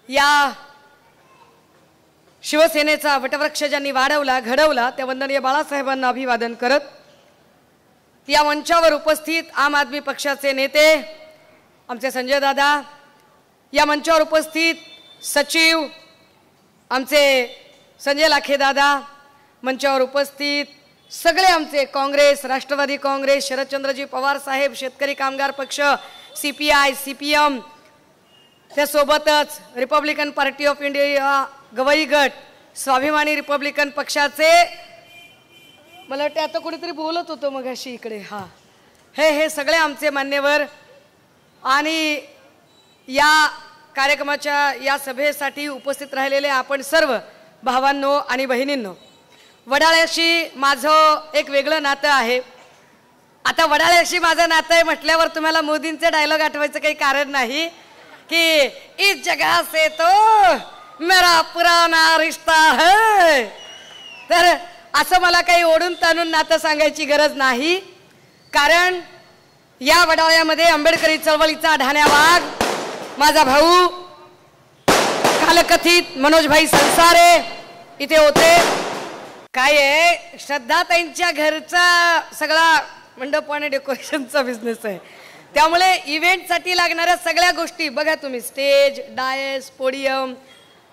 या शिवसेनेचा वटवृक्ष ज्यांनी वाढवला घडवला त्या वंदनीय बाळासाहेबांना अभिवादन करत या मंचावर उपस्थित आम आदमी पक्षाचे नेते आमचे संजय दादा, या मंचावर उपस्थित सचिव आमचे संजय लाखे दादा, मंचावर उपस्थित सगळे आमचे काँग्रेस, राष्ट्रवादी काँग्रेस, शरदचंद्रजी पवार साहेब, शेतकरी कामगार पक्ष, CPI, CPM, त्यासोबतच Republican party of India Gavai गट, स्वाभिमानी रिपब्लिकन पक्षाचे, मला वाटतं आता कोणीतरी बोलत होतो मग अशी इकडे, हे सगळे आमचे मान्यवर आणि या कार्यक्रमाच्या या सभेसाठी उपस्थित राहिलेले आपण सर्व भावांनो आणि बहिणींनो, वडाळ्याशी माझं एक वेगळं नातं आहे. आता वडाळ्याशी माझं नातं आहे म्हटल्यावर तुम्हाला मोदींचे डायलॉग आठवायचं काही कारण नाही की इस जगह से तो मेरा पुराना रिश्ता है. तर असं मला काही ओढून ताणून नातं सांगायची गरज नाही, कारण या वडाळ्यामध्ये आंबेडकरी चळवळीचा ढाण्या वाघ माझा भाऊ कालकथित मनोजभाई संसारे इथे होते. काय आहे, श्रद्धाताईंच्या घरचा सगळा मंडप आणि डेकोरेशनचा बिझनेस आहे, त्यामुळे इव्हेंटसाठी लागणाऱ्या सगळ्या गोष्टी बघा तुम्ही, स्टेज, डायस, पोडियम,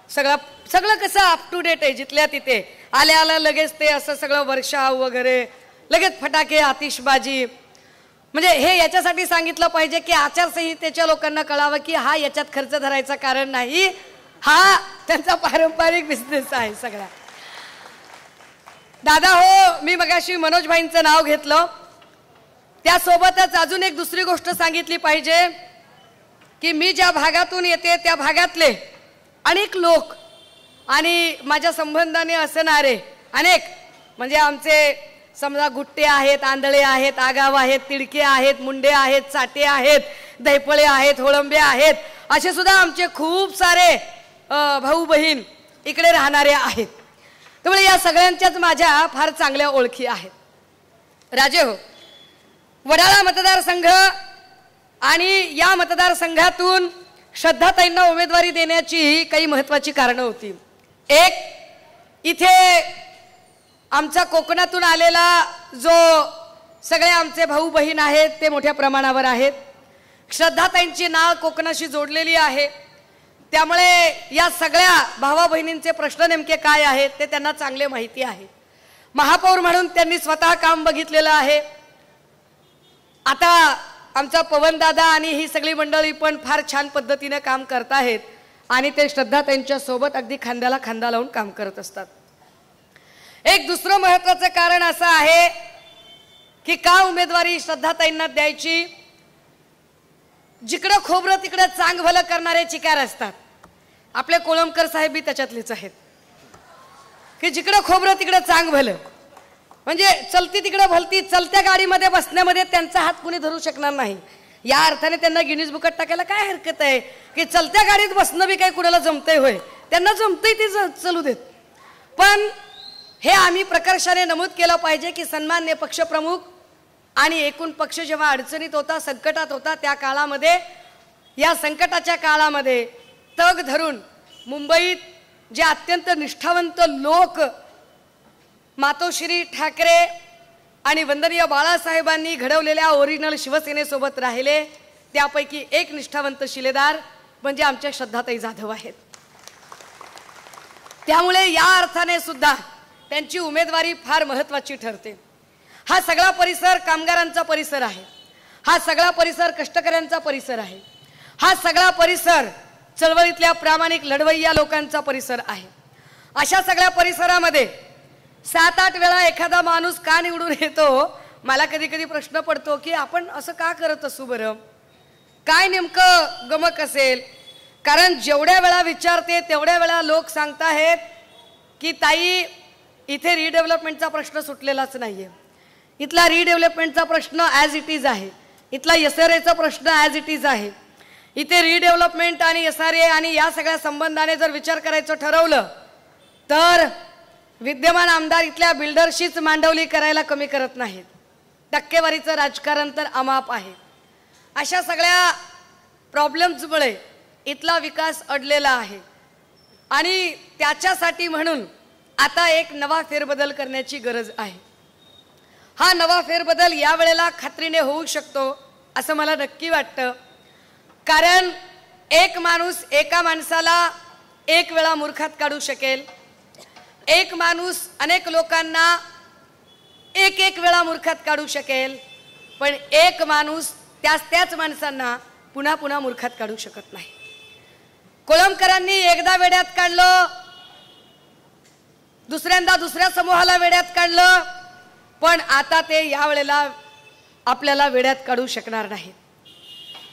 सगळं कसं अप टू डेट आहे. जिथल्या तिथे आल्या लगेच ते असं सगळं वर्षाव वगैरे, लगेच फटाके, आतिषबाजी, म्हणजे हे याच्यासाठी सांगितलं पाहिजे की आचारसंहितेच्या लोकांना कळावं की हा याच्यात खर्च धरायचा कारण नाही, हा त्यांचा पारंपरिक बिझनेस आहे सगळा. दादा हो, मी मगाशी मनोजभाईंचं नाव घेतलं, त्यासोबतच अजून एक दुसरी गोष्ट सांगितली पाहिजे की मी ज्या भागातून येते त्या भागातले अनेक लोक आणि माझ्या संबंधाने असणारे अनेक, म्हणजे आमचे समजा गुट्टे आहेत, आंधळे आहेत, आगाव आहेत, तिडके आहेत, मुंडे आहेत, चाटे आहेत, दैपळे आहेत, होळंबे आहेत, असे सुद्धा आमचे खूप सारे भाऊ बहीण इकडे राहणारे आहेत. त्यामुळे या सगळ्यांच्याच माझ्या फार चांगल्या ओळखी आहेत. राजे हो, वडाळा मतदारसंघ आणि या मतदारसंघातून श्रद्धाताईंना उमेदवारी देण्याची काही महत्त्वाची कारणं होती. एक, इथे आमचा कोकणातून आलेला जो सगळे आमचे भाऊ बहीण आहेत ते मोठ्या प्रमाणावर आहेत. श्रद्धाताईंची नाळ कोकणाशी जोडलेली आहे, त्यामुळे या सगळ्या भावा बहिणींचे प्रश्न नेमके काय आहेत ते त्यांना चांगले माहिती आहे. महापौर म्हणून त्यांनी स्वतः काम बघितलेलं आहे. आता आमचा पवन दादा आणि ही सगळी मंडळी पण फार छान पद्धतीने काम करत आहेत आणि ते श्रद्धाताईंच्या सोबत अगदी खांद्याला खांदा लावून काम करत असतात. एक दुसरं महत्त्वाचं कारण असं आहे की का उमेदवारी श्रद्धाताईंना द्यायची, जिकडं खोबरं तिकडं चांग भलं करणारे चिकार असतात. आपले कोळंबकर साहेब बी त्याच्यातलेच आहेत की जिकडं खोबरं तिकडं चांग भलं, म्हणजे चलती तिकडं भलती, चलत्या गाडीमध्ये बसण्यामध्ये त्यांचा हात कुणी धरू शकणार नाही. या अर्थाने त्यांना गिनीज बुकात टाकायला काय हरकत आहे की चलत्या गाडीत बसणं बी काही कुणाला जमतंय होय, त्यांना जमतंय ते चलू देत. पण हे आम्ही प्रकर्षाने नमूद केलं पाहिजे की सन्मान्य पक्षप्रमुख आणि एकूण पक्ष जेव्हा अडचणीत होता, संकटात होता, त्या काळामध्ये, या संकटाच्या काळामध्ये तग धरून मुंबईत जे अत्यंत निष्ठावंत लोक मातोश्री ठाकरे आणि वंदनीय बाळासाहेबांनी घडवलेल्या ओरिजिनल शिवसेनेसोबत राहिले, त्यापैकी एक निष्ठावंत शिलेदार म्हणजे आमच्या श्रद्धाताई जाधव आहेत. त्यामुळे या अर्थाने सुद्धा त्यांची उमेदवारी फार महत्त्वाची ठरते. हा सगळा परिसर कामगारांचा परिसर आहे, हा सगळा परिसर कष्टकऱ्यांचा परिसर आहे, हा सगळा परिसर चळवळीतल्या प्रामाणिक लढवय्या लोकांचा परिसर आहे. अशा सगळ्या परिसरामध्ये 7-8 वेळा एखादा माणूस का निवडून येतो, मला कधी कधी प्रश्न पडतो की आपण असं का करत असू बरं, काय नेमकं गमक असेल. कारण जेवढ्या वेळा विचारते तेवढ्या वेळा लोक सांगताहेत की ताई इथे रिडेव्हलपमेंटचा प्रश्न सुटलेलाच नाहीये, इथला रिडेव्हलपमेंटचा प्रश्न ॲज इट इज आहे, इथला SRAचा प्रश्न ॲज इट इज आहे. इथे रिडेव्हलपमेंट आणि SRA आणि या सगळ्या संबंधाने जर विचार करायचं ठरवलं तर विद्यमान आमदार इथल्या बिल्डरशीच मांडवली करायला कमी करत नाहीत. टक्केवारीचं राजकारण तर अमाप आहे. अशा सगळ्या प्रॉब्लेम्समुळे इथला विकास अडलेला आहे आणि त्याच्यासाठी म्हणून आता एक नवा फेरबदल करण्याची गरज आहे. हा नवा फेरबदल या वेळेला खात्रीने होऊ शकतो असं मला नक्की वाटतं. कारण एक माणूस एका माणसाला एक वेळा मूर्खात काढू शकेल, एक माणूस अनेक लोकांना एक वेळा मूर्खात काढू शकेल, पण एक माणूस त्याच माणसांना पुन्हा पुन्हा मूर्खात काढू शकत नाही. कोळंबकरांनी एकदा वेड्यात काढलं, दुसऱ्यांदा दुसऱ्या समूहाला वेड्यात काढलं, पण आता ते या वेळेला आपल्याला वेड्यात काढू शकणार नाहीत.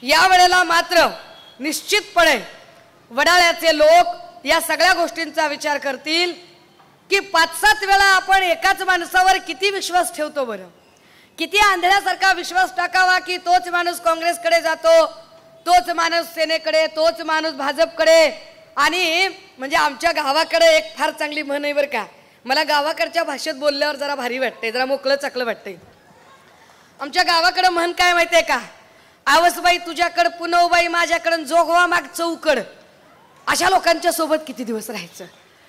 या वेळेला मात्र निश्चितपणे वडाळ्याचे लोक या सगळ्या गोष्टींचा विचार करतील की 5-7 वेळा आपण एकाच माणसावर किती विश्वास ठेवतो बरं, किती आंधळ्यासारखा विश्वास टाकावा की तोच माणूस काँग्रेसकडे जातो, तोच माणूस सेनेकडे, तोच माणूस भाजपकडे. आणि म्हणजे आमच्या गावाकडे एक फार चांगली म्हण आहे बरं का, मला गावाकडच्या भाषेत बोलल्यावर जरा भारी वाटते, जरा मोकळं चाकलं वाटते. आमच्या गावाकडे म्हण काय माहितीये का, आवसबाई तुझ्याकडं, पुनवबाई माझ्याकडं, जोगवा माग चौकड. अशा लोकांच्या सोबत किती दिवस राहायचं,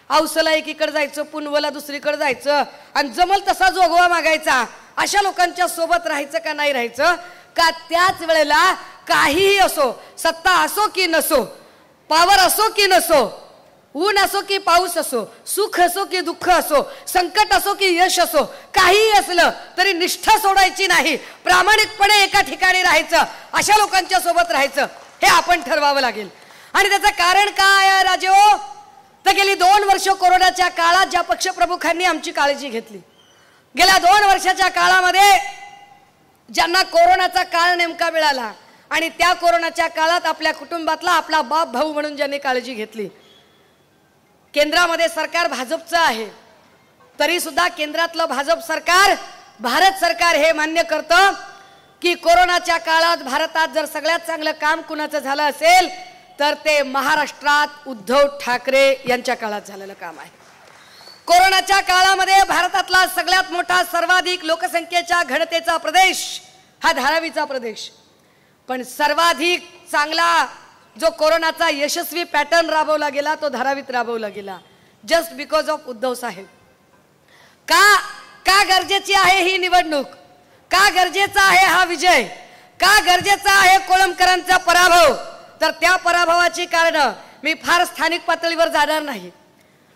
औसला एकीकडे जायचं, पुनवला दुसरीकडे जायचं आणि जमल तसा जोगवा मागायचा. अशा लोकांच्या सोबत राहायचं का नाही राहायचं का? त्याच वेळेला काहीही असो, सत्ता असो की नसो, पावर असो की नसो, ऊन असो की पाऊस असो, सुख असो की दुःख असो, संकट असो की यश असो, काहीही असलं तरी निष्ठा सोडायची नाही, प्रामाणिकपणे एका ठिकाणी राहायचं, अशा लोकांच्या सोबत राहायचं हे आपण ठरवावं लागेल. आणि त्याचं कारण काय आहे राजेओ, तर गेली 2 वर्ष कोरोनाच्या काळात ज्या पक्षप्रमुखांनी आमची काळजी घेतली, गेल्या 2 वर्षाच्या काळामध्ये ज्यांना कोरोनाचा काळ नेमका मिळाला आणि त्या कोरोनाच्या काळात आपल्या कुटुंबातला आपला बाप भाऊ म्हणून ज्यांनी काळजी घेतली. केंद्रामध्ये सरकार भाजपचं आहे, तरी सुद्धा केंद्रातलं भाजप सरकार, भारत सरकार हे मान्य करतं की कोरोनाच्या काळात भारतात जर सगळ्यात चांगलं काम कुणाचं झालं असेल तर ते महाराष्ट्रात उद्धव ठाकरे यांच्या काळात झालेलं काम आहे. कोरोनाच्या काळामध्ये भारतातला सगळ्यात मोठा सर्वाधिक लोकसंख्येच्या घनतेचा प्रदेश हा धारावीचा प्रदेश, पण सर्वाधिक चांगला जो कोरोनाचा यशस्वी पॅटर्न राबवला गेला तो धारावीत राबवला गेला, जस्ट बिकॉज ऑफ उद्धव साहेब. का गरजेची आहे ही निवडणूक, का गरजेचा आहे हा विजय, का गरजेचा आहे कोळंबकरांचा पराभव, तर त्या पराभवाची कारण मी फार स्थानिक पातळीवर जाणार नाही.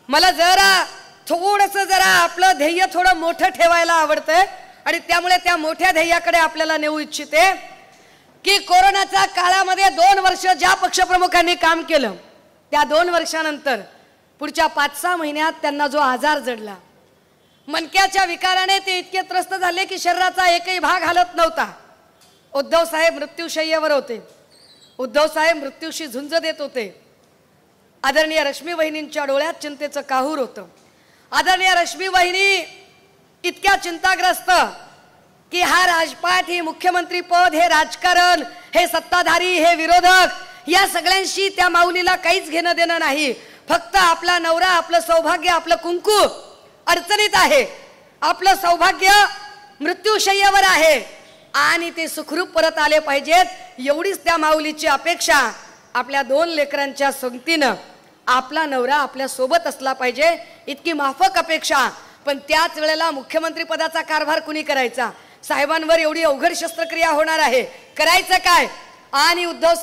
मला जरा आपलं ध्येय थोडं मोठं ठेवायला आवडतंय आणि त्यामुळे त्या मोठ्या ध्येयाकडे आपल्याला नेऊ इच्छिते की कोरोनाच्या काळामध्ये 2 वर्ष ज्या पक्षप्रमुखांनी काम केलं त्या 2 वर्षानंतर पुढच्या 5-6 महिन्यात त्यांना जो आजार जडला, मणक्याच्या विकाराने ते इतके त्रस्त झाले की शरीराचा एकही भाग हालत नव्हता. उद्धव साहेब मृत्यूशय्यावर होते, उद्धव साहेब मृत्यूशी झुंज देत होते. आदरणीय रश्मी वहिनींच्या डोळ्यात चिंतेचं काहूर होतं. आदरणीय रश्मी वहिनी इतक्या चिंताग्रस्त की हा राजपाट, हे मुख्यमंत्री पद, हे राजकारण, हे सत्ताधारी, हे विरोधक, या सगळ्यांशी त्या माऊलीला काहीच घेणं देणं नाही. फक्त आपला नवरा, आपलं सौभाग्य, आपलं कुंकू अडचणीत आहे, आपलं सौभाग्य मृत्यूशय्यावर आहे आणि ते सुखरूप परत आले पाहिजेत, एवढीच त्या माऊलीची अपेक्षा. आपल्या 2 लेकरांच्या संगतीनं आपला नवरा आपल्या सोबत असला पाहिजे, इतकी माफक अपेक्षा. पण त्याच वेळेला मुख्यमंत्री पदाचा कारभार कुणी करायचा, साहेबांवर एवढी अवघड शस्त्रक्रिया होणार आहे, करायचं काय? आणि उद्धव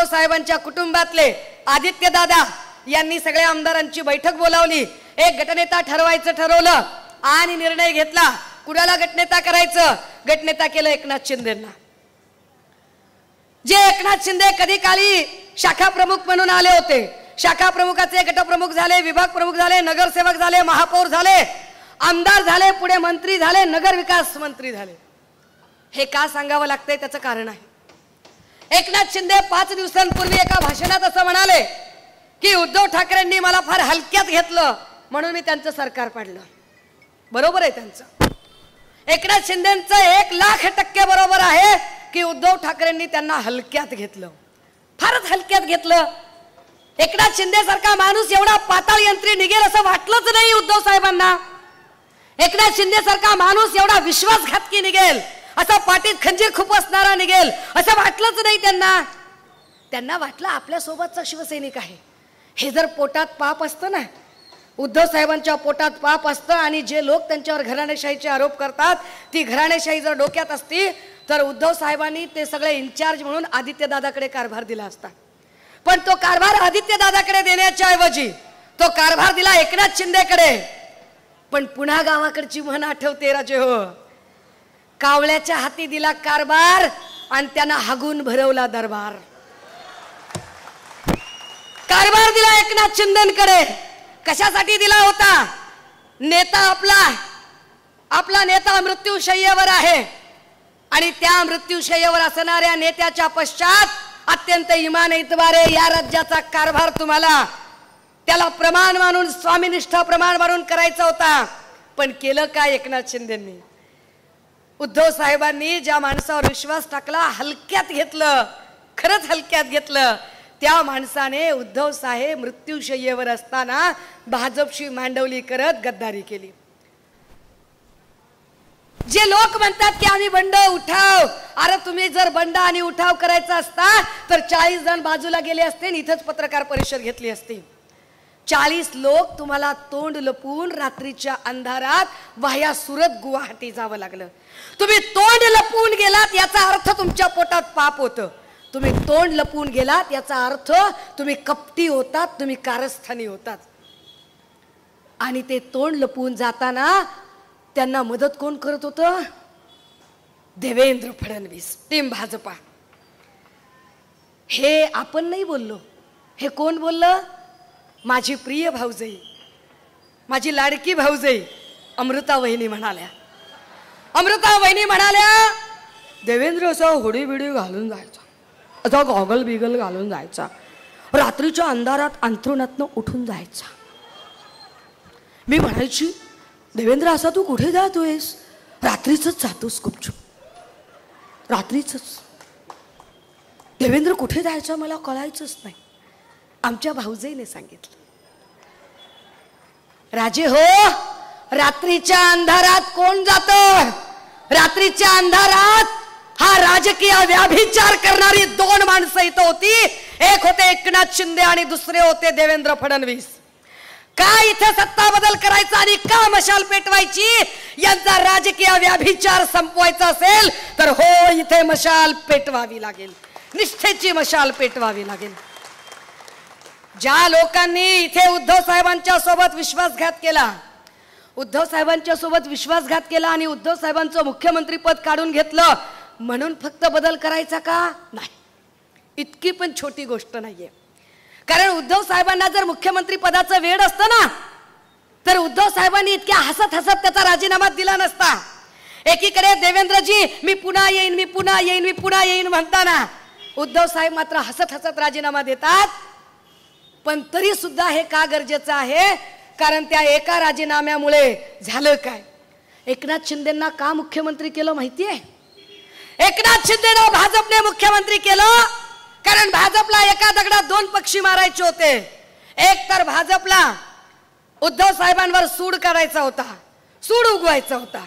साहेबांच्या कुटुंबातले आदित्य दादा यांनी सगळ्या आमदारांची बैठक बोलावली, एक गटनेता ठरवायचं ठरवलं आणि निर्णय घेतला कुणाला गटनेता करायचं. गटनेता केलं एकनाथ शिंदेंना. जे एकनाथ शिंदे कधी काळी शाखा प्रमुख म्हणून आले होते, शाखा प्रमुखाचे गटप्रमुख झाले, विभाग प्रमुख झाले, नगरसेवक झाले, महापौर झाले, आमदार झाले, पुढे मंत्री झाले, नगर विकास मंत्री झाले. हे का सांगावं लागतंय त्याचं कारण आहे. एकनाथ शिंदे 5 दिवसांपूर्वी एका भाषणात असं म्हणाले की उद्धव ठाकरेंनी मला फार हलक्यात घेतलं म्हणून मी त्यांचं सरकार पाडलं. बरोबर आहे त्यांचं. एकनाथ शिंदेंचं 1,00,000% बरोबर आहे की उद्धव ठाकरेंनी त्यांना हलक्यात घेतलं, फारच हलक्यात घेतलं. एकनाथ शिंदे सारखा माणूस एवढा पाताळ यंत्री निघेल असं वाटलंच नाही उद्धव साहेबांना. एकनाथ शिंदे सारखा माणूस एवढा विश्वासघातकी निघेल, असा पाठीत खंजीर खुपसणारा निघेल असं वाटलंच नाही त्यांना. त्यांना वाटलं आपल्या सोबतचा शिवसैनिक आहे. हे जर पोटात पाप असतं ना, उद्धव साहेबांच्या पोटात पाप असतं आणि जे लोक त्यांच्यावर घराणेशाहीचे आरोप करतात ती घराणेशाही जर डोक्यात असती तर उद्धव साहेबांनी ते सगळे इन्चार्ज म्हणून आदित्यदादाकडे कारभार दिला असता. पण तो कारभार आदित्यदादाकडे देण्याच्या ऐवजी तो कारभार दिला एकनाथ शिंदेकडे. पण पुन्हा गावाकडची म्हण आठवते राजे हो, कावळ्याच्या हाती दिला कारभार आणि त्यांना हागून भरवला दरबार. कारभार दिला एकनाथ शिंदेकडे. कशासाठी दिला होता? नेता आपला नेता मृत्यूशय्येवर आहे आणि त्या मृत्यूशय्येवर असणाऱ्या नेत्याच्या पश्चात अत्यंत इमानइतबारे या राज्याचा कारभार तुम्हाला त्याला प्रमाण मानून स्वामीनिष्ठा प्रमाण मानून करायचा होता. पण केलं काय एकनाथ शिंदेंनी? उद्धव साहेबांनी ज्या माणसावर विश्वास टाकला हलक्यात घेतलं, खरंच हलक्यात घेतलं. त्या माणसाने उद्धव साहेब मृत्यूशय्येवर असताना भाजपशी मांडवली करत गद्दारी केली. जे लोक म्हणतात की आम्ही बंड उठाव, अरे तुम्ही जर बंड आणि उठाव करायचा असता तर 40 जण बाजूला गेले असते आणि इथंच पत्रकार परिषद घेतली असती. 40 लोक तुम्हाला तोंड लपवून रात्रीच्या अंधारात वाया सुरत गुवाहाटी जावं लागलं. तुम्ही तोंड लपवून गेलात याचा अर्थ तुमच्या पोटात पाप होतं. तुम्ही तोंड लपवून गेलात याचा अर्थ तुम्ही कपटी होतात, तुम्ही कारस्थानी होतात. आणि ते तोंड लपवून जाताना त्यांना मदत कोण करत होतं? देवेंद्र फडणवीस, टीम भाजपा. हे आपण नाही बोललो, हे कोण बोललं? माझी प्रिय भाऊजाई, माझी लाडकी भाऊजाई अमृता वहिनी म्हणाल्या. अमृता वहिनी म्हणाल्या देवेंद्र असा होडी बिडी घालून जायचा, असा गॉगल बिगल घालून जायचा, रात्रीच्या अंधारात अंथरुणातनं उठून जायचा. मी म्हणायची देवेंद्र असा तू कुठे जातोयस? रात्रीच जातोस गुपचूप, रात्रीच. देवेंद्र कुठे जायचा मला कळायचंच नाही. आमच्या भाऊजाईने सांगितलं. राजे हो, रात्रीच्या अंधारात कोण जातं? रात्रीच्या अंधारात हा राजकीय व्याभिचार करणारी 2 माणसं इथं होती. एक होते एकनाथ शिंदे आणि दुसरे होते देवेंद्र फडणवीस. का इथे सत्ता बदल करायचा आणि का मशाल पेटवायची? यांचा राजकीय व्याभिचार संपवायचा असेल तर हो, इथे मशाल पेटवावी लागेल, निष्ठेची मशाल पेटवावी लागेल. ज्या लोकांनी इथे उद्धव साहेबांच्या सोबत विश्वासघात केला, उद्धव साहेबांच्या सोबत विश्वासघात केला आणि उद्धव साहेबांचं मुख्यमंत्री पद काढून घेतलं म्हणून फक्त बदल करायचा का? नाही, इतकी पण छोटी गोष्ट नाहीये. कारण उद्धव साहेबांना जर मुख्यमंत्री पदाचं वेड असतं ना तर उद्धव साहेबांनी इतक्या हसत हसत त्याचा राजीनामा दिला नसता. एकीकडे देवेंद्रजी मी पुन्हा येईन, मी पुन्हा येईन, मी पुन्हा येईन म्हणताना उद्धव साहेब मात्र हसत हसत राजीनामा देतात. पण तरी सुद्धा हे का गरजेचं आहे? कारण त्या एका राजीनाम्यामुळे झालं काय? एकनाथ शिंदेंना का मुख्यमंत्री केलं माहितीये? एकनाथ शिंदेना भाजपने मुख्यमंत्री केलं कारण भाजपला एका दगडात 2 पक्षी मारायचे होते. एक तर भाजपला उद्धव साहेबांवर सूड काढायचा होता, सूड उगवायचा होता,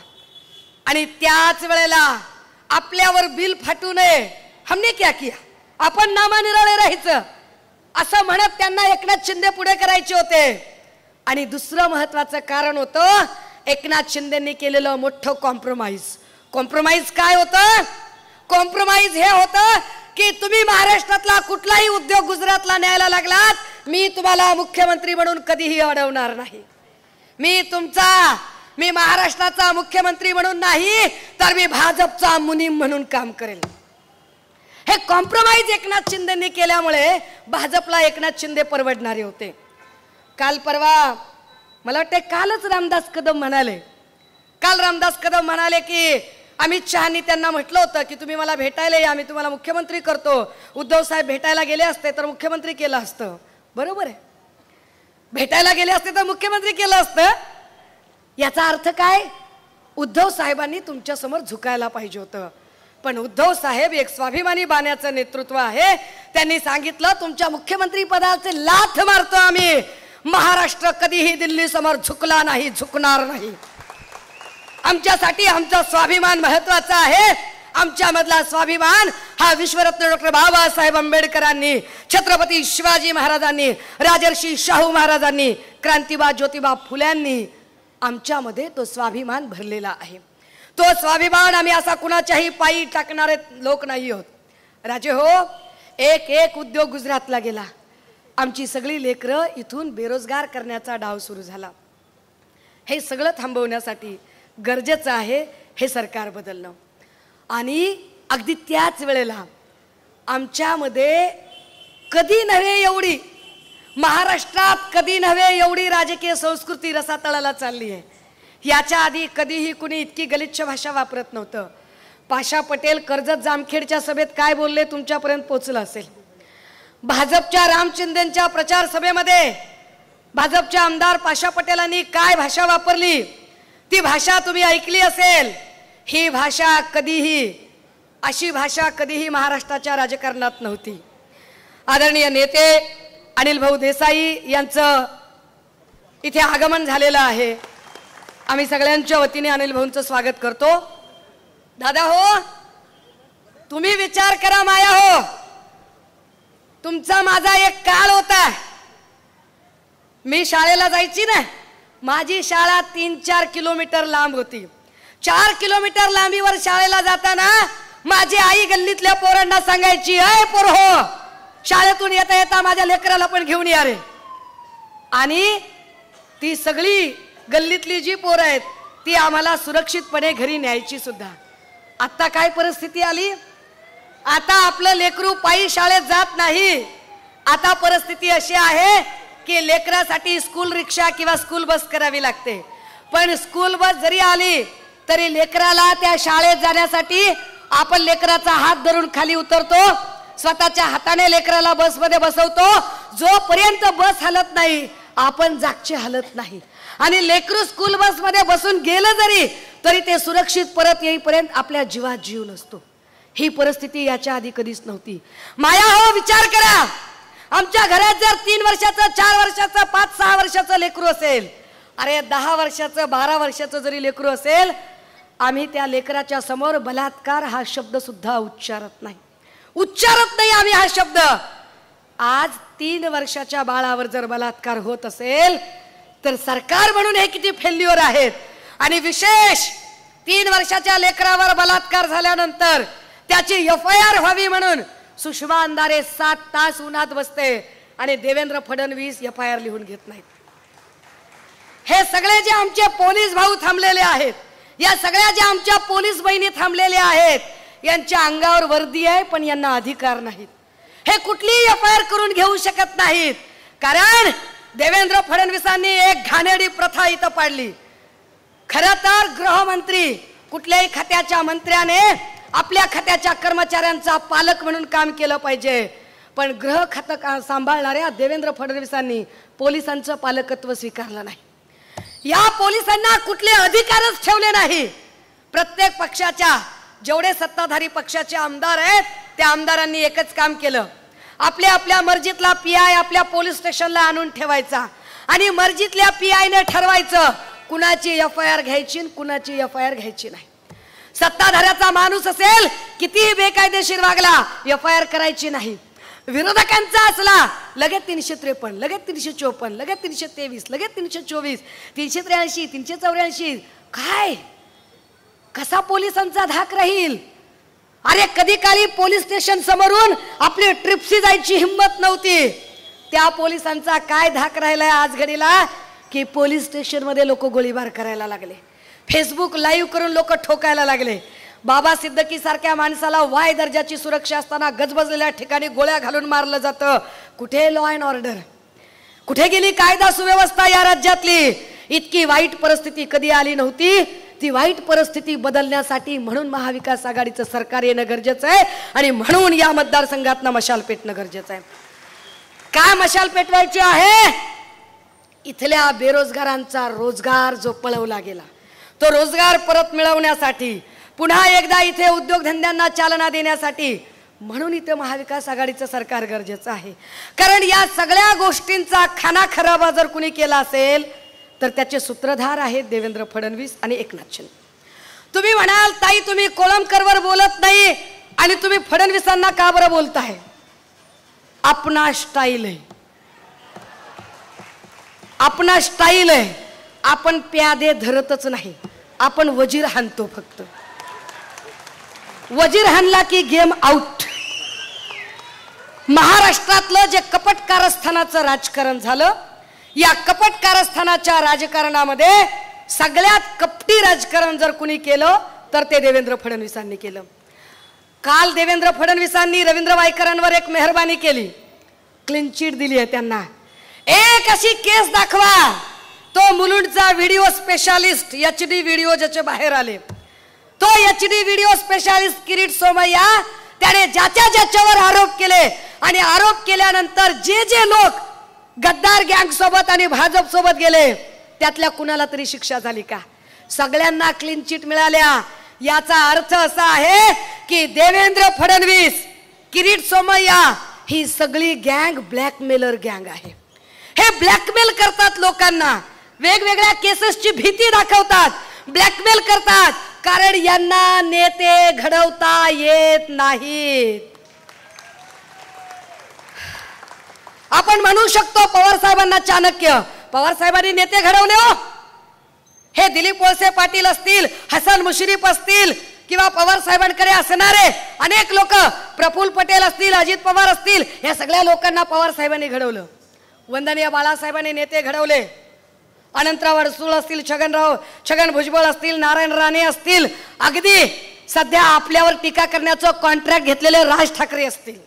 आणि त्याच वेळेला आपल्यावर बिल फाटू नये, हमने क्या किया, आपण नामानिराळे राहायचं असं म्हणत त्यांना एकनाथ शिंदे पुढे करायचे होते. आणि दुसरं महत्वाचं कारण होतं एकनाथ शिंदेंनी केलेलं मोठं कॉम्प्रोमाइज. कॉम्प्रोमाइज काय होतं? कॉम्प्रोमाइज हे होतं की तुम्ही महाराष्ट्रातला कुठलाही उद्योग गुजरातला न्यायला लागलात, मी तुम्हाला मुख्यमंत्री म्हणून कधीही अडवणार नाही. मी महाराष्ट्राचा मुख्यमंत्री म्हणून नाही तर मी भाजपचा मुनीम म्हणून काम करेल. हे कॉम्प्रोमाइज एकनाथ शिंदेंनी केल्यामुळे भाजपला एकनाथ शिंदे परवडणारे होते. काल परवा मला वाटते कालच रामदास कदम म्हणाले की अमित शहानी त्यांना म्हटलं होतं की तुम्ही मला भेटायला या, मी तुम्हाला मुख्यमंत्री करतो. उद्धव साहेब भेटायला गेले असते तर मुख्यमंत्री केलं असतं. बरोबर आहे, भेटायला गेले असते तर मुख्यमंत्री केलं असतं. याचा अर्थ काय? उद्धव साहेबांनी तुमच्या समोर झुकायला पाहिजे होतं. पण उद्धव साहेब एक स्वाभिमानी बाण्याचं नेतृत्व आहे. त्यांनी सांगितलं तुमच्या मुख्यमंत्री पदाचे लाथ मारतो आम्ही, महाराष्ट्र कधीही दिल्ली समोर झुकला नाही, झुकणार नाही. आमच्यासाठी आमचा स्वाभिमान महत्वाचा आहे. आमच्यामधला स्वाभिमान हा विश्वरत्न डॉक्टर बाबासाहेब आंबेडकरांनी, छत्रपती शिवाजी महाराजांनी, राजर्षी शाहू महाराजांनी, क्रांतिबा ज्योतिबा फुल्यांनी आमच्यामध्ये तो स्वाभिमान भरलेला आहे. तो स्वाभिमान आम्ही असा कुणाच्याही पायी टाकणारे लोक नाही आहोत. राजे हो, एक एक उद्योग गुजरातला गेला. आमची सगळी लेकरं इथून बेरोजगार करण्याचा डाव सुरू झाला. हे सगळं थांबवण्यासाठी गरजेचं आहे हे सरकार बदलणं. आणि अगदी त्याच वेळेला आमच्यामध्ये कधी नव्हे एवढी, महाराष्ट्रात कधी नव्हे एवढी राजकीय संस्कृती रसातळाला चालली आहे. याच्या आधी कधीही कुणी इतकी गलिच्छ भाषा वापरत नव्हतं. पाशा पटेल कर्जत जामखेडच्या सभेत काय बोलले तुमच्यापर्यंत पोहोचलं असेल. भाजपच्या रामचंद्रांच्या प्रचार सभेमध्ये भाजपच्या आमदार पाशा पटेलांनी काय भाषा वापरली ती भाषा तुम्ही ऐकली असेल. ही भाषा कधीही, अशी भाषा कधीही महाराष्ट्राच्या राजकारणात नव्हती. आदरणीय नेते अनिल भाऊ देसाई यांचं इथे आगमन झालेलं आहे. आम्ही सगळ्यांच्या वतीने अनिल भाऊंचं स्वागत करतो. दादा हो, तुम्ही विचार करा. माया हो, तुमचा माझा एक काळ होता. मी शाळेला जायची ना, माझी शाळा 3-4 किलोमीटर लांब होती. 4 किलोमीटर लांबीवर शाळेला जाताना माझी आई गल्लीतल्या पोरांना सांगायची, अय पोर हो, शाळेतून येता येता माझ्या लेकराला पण घेऊन या रे. आणि ती सगळी गल्लीतली जी पोरं आहेत ती आम्हाला सुरक्षितपणे घरी न्यायची सुद्धा. आता काय परिस्थिती आली, आता आपलं लेकरू पायी शाळेत जात नाही. आता परिस्थिती अशी आहे की लेकरासाठी स्कूल रिक्षा किंवा स्कूल बस करावी लागते. पण स्कूल बस जरी आली तरी लेकराला त्या शाळेत जाण्यासाठी आपण लेकराचा हात धरून खाली उतरतो, स्वतःच्या हाताने लेकराला बसमध्ये बसवतो. जोपर्यंत बस हलत नाही आपण जागचे हलत नाही. आणि लेकरू स्कूल बस मध्ये बसून गेलं जरी तरी ते सुरक्षित परत येईपर्यंत आपल्या जीवात जीव नसतो. ही परिस्थिती याच्या आधी कधीच नव्हती. माया हो, विचार करा. आमच्या घरात जर 3 वर्षाचं, 4 वर्षाचं, 5-6 वर्षाचं लेकरू असेल, अरे 10 वर्षाचं, 12 वर्षाचं जरी लेकरू असेल, आम्ही त्या लेकराच्या समोर बलात्कार हा शब्द सुद्धा उच्चारत नाही आम्ही हा शब्द. आज 3 वर्षाच्या बाळावर जर बलात्कार होत असेल तर सरकार म्हणून हे किती फेल्युअर आहेत. आणि विशेष 3 वर्षाच्या लेकरावर बलात्कार झाल्यानंतर त्याची FIR व्हावी म्हणून सुषमा अंधारे 7 तास उन्हात बसते आणि देवेंद्र फडणवीस FIR लिहून घेत नाहीत. हे सगळे जे आमचे पोलीस भाऊ थांबलेले आहेत, या सगळ्या ज्या आमच्या पोलीस बहिणी थांबलेल्या आहेत, यांच्या अंगावर वर्दी आहे पण यांना अधिकार नाहीत. हे कुठलीही FIR करून घेऊ शकत नाहीत. कारण देवेंद्र फडणवीसांनी एक घाणेरडी प्रथा इथं पाडली. खरं तर गृहमंत्री, कुठल्याही खात्याच्या मंत्र्याने आपल्या खात्याच्या कर्मचाऱ्यांचा पालक म्हणून काम केलं पाहिजे. पण गृह खातं सांभाळणाऱ्या देवेंद्र फडणवीसांनी पोलिसांचं पालकत्व स्वीकारलं नाही. या पोलिसांना कुठले अधिकारच ठेवले नाही. प्रत्येक पक्षाच्या जेवढे सत्ताधारी पक्षाचे आमदार आहेत त्या आमदारांनी एकच काम केलं, आपल्या आपल्या मर्जीतला PI आपल्या पोलीस स्टेशनला आणून ठेवायचा आणि मर्जीतल्या PI ने ठरवायचं कुणाची FIR घ्यायची आणि कुणाची FIR घ्यायची नाही. सत्ताधाऱ्याचा माणूस असेल, कितीही बेकायदेशीर वागला, FIR करायची नाही. विरोधकांचा असला लगेच 353, लगेच 354, लगेच 323, लगेच 324, 383, 384. काय कसा पोलिसांचा धाक राहील. अरे कधी काळी पोलीस स्टेशन समोरून आपली ट्रिप्सी जायची हिंमत नव्हती. त्या पोलिसांचा काय धाक राहिलाय आज घडीला की पोलीस स्टेशन मध्ये लोक गोळीबार करायला लागले, फेसबुक लाईव्ह करून लोक ठोकायला लागले. बाबा सिद्दकी सारख्या माणसाला Y दर्जाची सुरक्षा असताना गजबजलेल्या ठिकाणी गोळ्या घालून मारलं जातं. कुठे लॉ अँड ऑर्डर, कुठे गेली कायदा सुव्यवस्था या राज्यातली. इतकी वाईट परिस्थिती कधी आली नव्हती. ती वाईट परिस्थिती बदलण्यासाठी म्हणून महाविकास आघाडीचं सरकार येणं गरजेचं आहे आणि म्हणून या मतदारसंघातनं मशाल पेटणं गरजेचं आहे. काय मशाल पेटवायची आहे? इथल्या बेरोजगारांचा रोजगार जो पळवला गेला तो रोजगार परत मिळवण्यासाठी, पुन्हा एकदा इथे उद्योगधंद्यांना चालना देण्यासाठी म्हणून इथे महाविकास आघाडीचं सरकार गरजेचं आहे. कारण या सगळ्या गोष्टींचा खानाखराबा जर कुणी केला असेल तर त्याचे सूत्रधार आहेत देवेंद्र फडणवीस आणि एकनाथ शिंदे. तुम्ही म्हणाल ताई तुम्ही कोळंबकरवर बोलत नाही, आणि तुम्ही फडणवीसांना का बरं बोलताय? आपणा स्टाईल आहे, आपणा स्टाईल आहे. आपण प्यादे धरतच नाही, आपण वजीर हाणतो. फक्त वजीर हाणला की गेम आउट. महाराष्ट्रातलं जे कपट कारस्थानाचं राजकारण झालं, या कपट कारस्थानाच्या राजकारणामध्ये सगळ्यात कपटी राजकारण जर कुणी केलं तर ते देवेंद्र फडणवीसांनी केलं. काल देवेंद्र फडणवीसांनी रवींद्र वायकरांवर एक मेहरबानी केली, क्लीन चिट दिली आहे त्यांना. एक अशी केस दाखवा, तो मुलुंडचा व्हिडिओ स्पेशालिस्ट HD व्हिडिओ ज्याचे बाहेर आले, तो HD video specialist Kirit Somaiya, त्याने ज्याच्या ज्याच्यावर आरोप केले आणि आरोप केल्यानंतर जे जे लोक गद्दार गँग सोबत आणि भाजप सोबत गेले त्यातल्या कुणाला तरी शिक्षा झाली का? सगळ्यांना क्लीन चिट मिळाल्या. याचा अर्थ असा आहे की देवेंद्र फडणवीस, किरीट सोमय्या ही सगळी गँग ब्लॅकमेलर गँग आहे. हे ब्लॅकमेल करतात लोकांना, वेगवेगळ्या केसेसची भीती दाखवतात, ब्लॅकमेल करतात, कारण यांना नेते घडवता येत नाहीत. आपण म्हणू शकतो पवार साहेबांना चाणक्य, पवार साहेबांनी नेते घडवले हो. हे दिलीप वळसे पाटील असतील, हसन मुश्रीफ असतील किंवा पवार साहेबांकडे असणारे अनेक लोक, प्रफुल्ल पटेल असतील, अजित पवार असतील, या सगळ्या लोकांना पवार साहेबांनी घडवलं. वंदनीय बाळासाहेबांनी नेते घडवले. अनंतराव अडसूळ असतील, छगन भुजबळ असतील, नारायण राणे असतील, अगदी सध्या आपल्यावर टीका करण्याचं कॉन्ट्रॅक्ट घेतलेले राज ठाकरे असतील.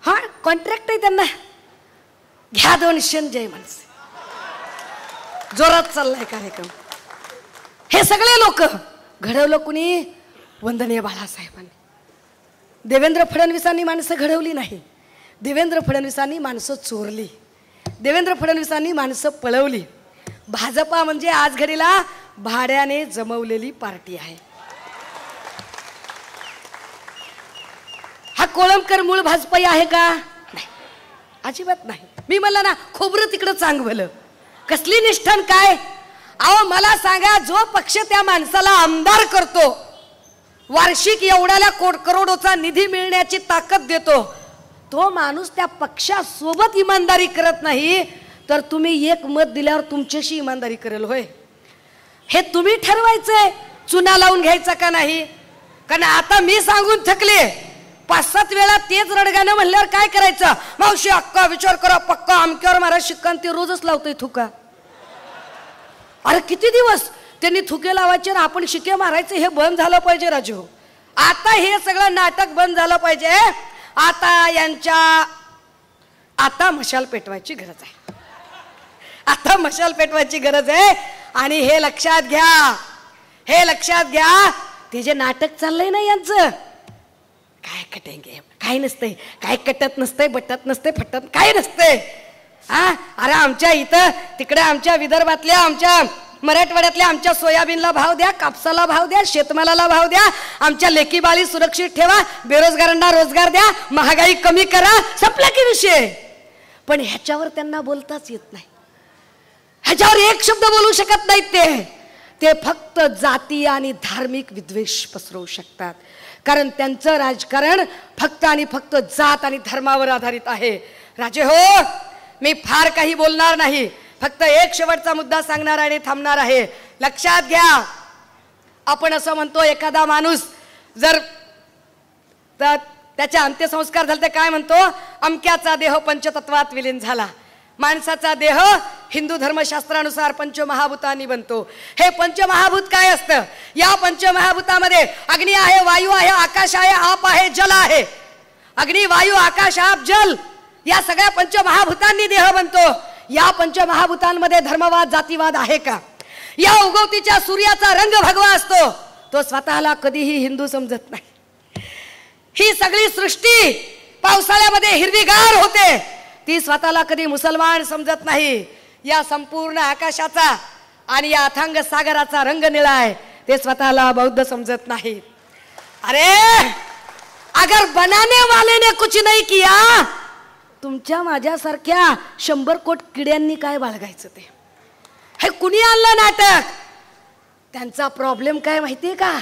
हा कॉन्ट्रॅक्ट आहे त्यांना, घ्या 200 जय माणसे, जोरात चाललाय कार्यक्रम. हे सगळे लोक घडवलं कुणी? वंदनीय बाळासाहेबांनी. देवेंद्र फडणवीसांनी माणसं घडवली नाही, देवेंद्र फडणवीसांनी माणसं चोरली, देवेंद्र फडणवीसांनी माणसं पळवली. भाजपा म्हणजे आज घडीला भाड्याने जमवलेली पार्टी आहे. हा कोळंबकर मूळ भाजपाई आहे का? नाही, अजिबात नाही. मी म्हणलं ना, खोबरं तिकडं चांगलं, कसली निष्ठान काय? अहो मला सांगा, जो पक्ष त्या माणसाला आमदार करतो, वार्षिक एवढ्याला करोडोचा निधी मिळण्याची ताकद देतो, तो माणूस त्या पक्षासोबत इमानदारी करत नाही, तर तुम्ही एक मत दिल्यावर तुमच्याशी इमानदारी करेल होय? हे तुम्ही ठरवायचंय चुना लावून घ्यायचा का नाही. कारण आता मी सांगून थकले, 5-7 वेळा तेच रडगाणं म्हणल्यावर काय करायचं? मावशी अक्का विचार करा पक्का, आमक्यावर महाराज शिक्कान ते रोजच लावतोय थुका. अरे किती दिवस त्यांनी थुके लावायचे ना आपण शिके मारायचे, हे बंद झालं पाहिजे राजू. आता हे सगळं नाटक बंद झालं पाहिजे. आता मशाल पेटवायची गरज आहे, आता मशाल पेटवायची गरज आहे. आणि हे लक्षात घ्या, हे लक्षात घ्या, ते जे नाटक चाललंय ना यांचं, काय कटेंगे, काय नसतंय, काय कटत नसतंय, बटत नसतंय, फटत काय नसतंय. हा अरे आमच्या इथं तिकडे आमच्या विदर्भातल्या, आमच्या मराठवाड्यातल्या आमच्या सोयाबीनला भाव द्या, कापसाला भाव द्या, शेतमालाला भाव द्या, आमच्या लेकी बाळी सुरक्षित ठेवा, बेरोजगारांना रोजगार द्या, महागाई कमी करा, संपला की विषय. पण ह्याच्यावर त्यांना बोलताच येत नाही, ह्याच्यावर एक शब्द बोलू शकत नाहीत. ते फक्त जाती आणि धार्मिक विद्वेष पसरवू शकतात, कारण त्यांचं राजकारण फक्त आणि फक्त जात आणि धर्मावर आधारित आहे. राजे हो, मी फार काही बोलणार नाही, फक्त एक शेवटचा मुद्दा सांगणार आणि थांबणार आहे. लक्षात घ्या, आपण असं म्हणतो एखादा माणूस जर त्याचे अंत्यसंस्कार झाले तर काय म्हणतो? अमक्याचा देह पंचतत्वात विलीन झाला. माणसाचा देह हिंदू धर्मशास्त्रानुसार पंचमहाभूतांनी बनतो. हे पंचमहाभूत काय असतं? या पंचमहाभूतामध्ये अग्नी आहे, वायू आहे, आकाश आहे, आप आहे, जल आहे. अग्नी, वायू, आकाश, आप, जल या सगळ्या पंचमहाभूतांनी देह बनतो. या पंचमहाभूतांमध्ये धर्मवाद, जातीवाद आहे का? या उगवतीच्या सूर्याचा रंग भगवा असतो, तो स्वतःला कधीही हिंदू समजत नाही. ही सगळी सृष्टी पावसाळ्यामध्ये हिरवीगार होते, ती स्वतःला कधी मुसलमान समजत नाही. या संपूर्ण आकाशाचा आणि या अथांग सागराचा रंग निळा आहे, ते स्वतःला बौद्ध समजत नाही. अरे अगर बनाने वाले ने कुछ नहीं किया, तुमच्या माझ्यासारख्या 100 कोट किड्यांनी काय बाळगायचं? ते हे कुणी आणलं नाटक? त्यांचा प्रॉब्लेम काय माहितीये का?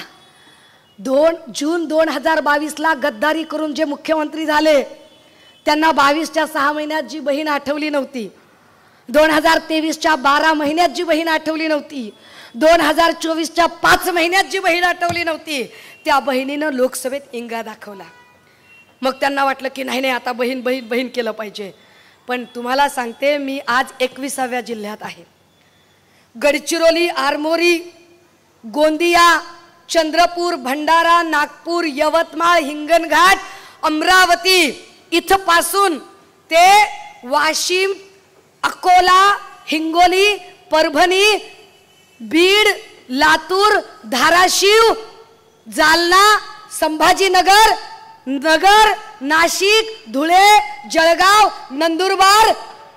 जून 2022ला गद्दारी करून जे मुख्यमंत्री झाले त्यांना 22च्या 6 महिन्यात जी बहीण आठवली नव्हती, 2023च्या 12 महिन्यात जी बहीण आठवली नव्हती, 2024च्या 5 महिन्यात जी बहीण आठवली नव्हती, त्या बहिणीनं लोकसभेत इंगा दाखवला. मग त्यांना वाटलं की नाही आता बहीण बहीण बहीण केलं पाहिजे. पण तुम्हाला सांगते, मी आज 21व्या जिल्ह्यात आहे. गडचिरोली, आरमोरी, गोंदिया, चंद्रपूर, भंडारा, नागपूर, यवतमाळ, हिंगणघाट, अमरावती इथपासून ते वाशिम, अकोला, हिंगोली, परभणी, बीड, लातूर, धाराशिव, जालना, संभाजीनगर, नगर, नाशिक, धुळे, जळगाव, नंदुरबार,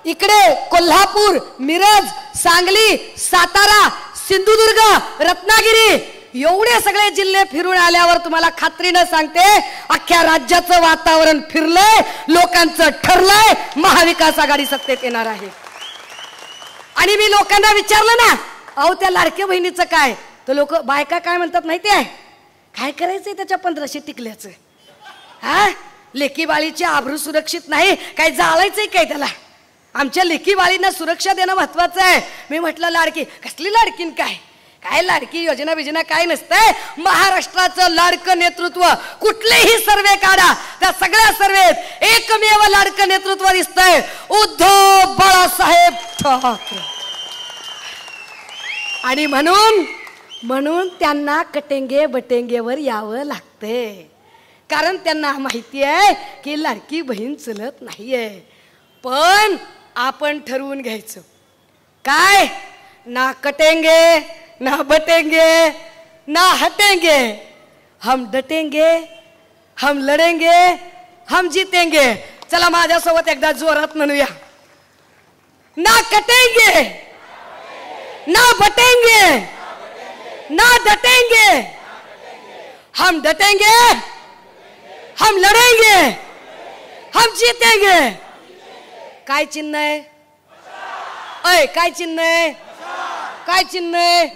इकडे कोल्हापूर, मिरज, सांगली, सातारा, सिंधुदुर्ग, रत्नागिरी एवढे सगळे जिल्हे फिरून आल्यावर तुम्हाला खात्रीनं सांगते, अख्ख्या राज्याचं वातावरण फिरलंय, लोकांचं ठरलंय, महाविकास आघाडी सत्तेत येणार आहे. आणि मी लोकांना विचारलं ना, अहो त्या लाडक्या बहिणीचं काय, तर लोक बायका काय म्हणतात माहिती आहे, काय करायचंय त्याच्या 1500 टिकल्याचं, हा लेकी बाळीचे आभरू सुरक्षित नाही काय, जाळायचंय काय त्याला, आमच्या लेकी बाळींना सुरक्षा देणं महत्वाचं आहे. मी म्हटलं लाडकी कसली लाडकीन काय, काय लाडकी योजना बिजना काय नसतंय. महाराष्ट्राचं लाडकं नेतृत्व कुठलेही सर्वे काढा, त्या सगळ्या सर्वेत एकमेव लाडकं नेतृत्व दिसतंय, उद्धव बाळासाहेब ठाकरे. आणि म्हणून त्यांना कटेंगे बटेंगेवर यावं लागते, कारण त्यांना माहिती आहे की लाडकी बहीण चलत नाहीये. पण आपण ठरवून घ्यायचं काय, ना कटेंगे ना बटेंगे ना हटेंगे, हम डटेंगे, हम लढेंगे, हम जीतेंगे. चला माझ्यासोबत एकदा जोरात म्हणूया, ना कटेंगे ना बटेंगे ना डटेंगे, हम डटेंगे, हम लढेंगे, हम जीतेंगे. काय चिन्ह आहे, अय काय चिन्ह आहे, काय चिन्ह आहे,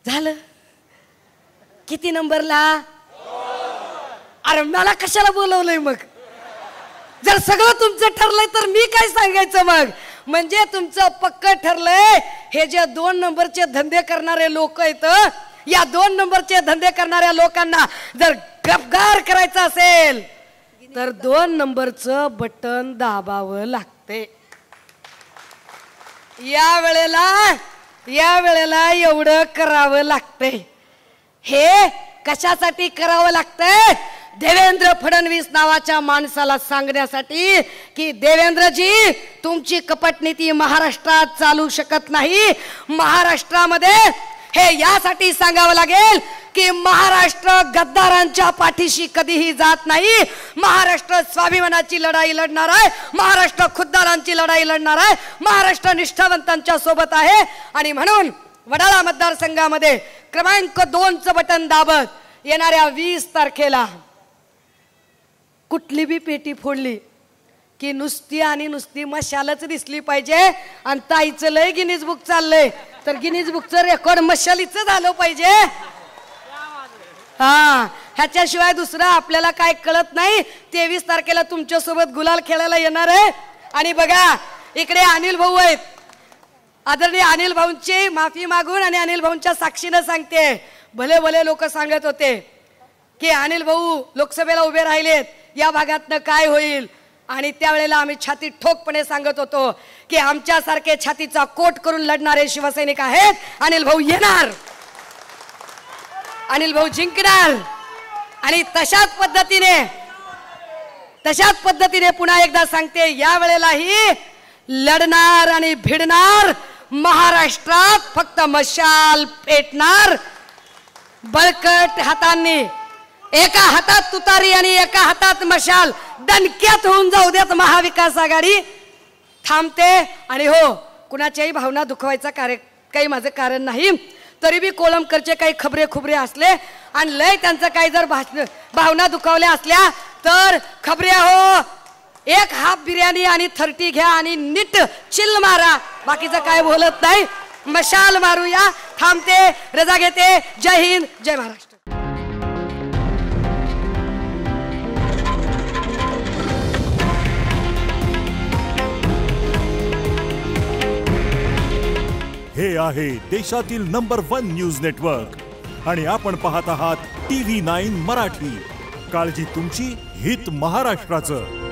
झालं किती नंबरला, अरे मला कशाला बोलवलंय मग, जर सगळं तुमचं ठरलंय तर मी काय सांगायचं मग. म्हणजे तुमचं पक्क ठरलंय, हे जे 2 नंबरचे धंदे करणारे लोक आहेत, या 2 नंबरचे धंदे करणाऱ्या लोकांना जर गफगार करायचं असेल तर 2 नंबरचं बटन दाबावं लागते. या वेळेला एवढं करावं लागते. हे कशासाठी करावं लागतंय, देवेंद्र फडणवीस नावाच्या माणसाला सांगण्यासाठी की देवेंद्रजी तुमची कपट नीती महाराष्ट्रात चालू शकत नाही. महाराष्ट्रामध्ये हे यासाठी सांगावं लागेल की महाराष्ट्र गद्दारांच्या पाठीशी कधीही जात नाही. महाराष्ट्र स्वाभिमानाची लढाई लढणार आहे, महाराष्ट्र खुद्दारांची लढाई लढणार आहे, महाराष्ट्र निष्ठावंतांच्या सोबत आहे. आणि म्हणून वडाळा मतदारसंघामध्ये क्रमांक 2चं बटन दाबत येणाऱ्या 20 तारखेला कुठली बी पेटी फोडली की नुसती मशालच दिसली पाहिजे. आणि ताईचं लय गिनीज बुक चाललंय, तर गिनीज बुकचं रेकॉर्ड मशालीचं झालं पाहिजे. हा ह्याच्याशिवाय दुसरं आपल्याला काय कळत नाही. 23 तारखेला तुमच्या सोबत गुलाल खेळायला येणार आहे. आणि बघा इकडे अनिल भाऊ आहेत, आदरणीय अनिल भाऊंची माफी मागून आणि अनिल भाऊंच्या साक्षीनं सांगते, भले लोक सांगत होते की अनिल भाऊ लोकसभेला उभे राहिलेत, या भागातनं काय होईल. आणि त्यावेळेला आम्ही छाती ठोकपणे सांगत होतो की आमच्यासारखे छातीचा कोट करून लढणारे शिवसैनिक आहेत, अनिल भाऊ येणार, अनिल भाऊ जिंकणार. आणि तशाच पद्धतीने पुन्हा एकदा सांगते, या वेळेलाही लढणार आणि भिडणार, महाराष्ट्रात फक्त मशाल पेटणार. बळकट हातांनी, एका हातात तुतारी आणि एका हातात मशाल, दणक्यात होऊन जाऊ देत महाविकास आघाडी थांबते. आणि हो, कुणाच्याही भावना दुखवायचा काही माझं कारण नाही. तरी बी कोळंबकरचे काही खबरे खुबरे असले आणि लय त्यांचं काही जर भावना दुखावल्या असल्या तर खबरे हो, 1 हाफ बिर्याणी आणि 30 घ्या आणि नीट चिल मारा, बाकीचं काय बोलत नाही. मशाल मारूया, थांबते, रजा घेते. जय हिंद, जय महाराष्ट्र. हे आहे देशातील नंबर 1 न्यूज नेटवर्क आणि आपण पाहत आहात TV9 मराठी. काळजी तुमची, हित महाराष्ट्राचं.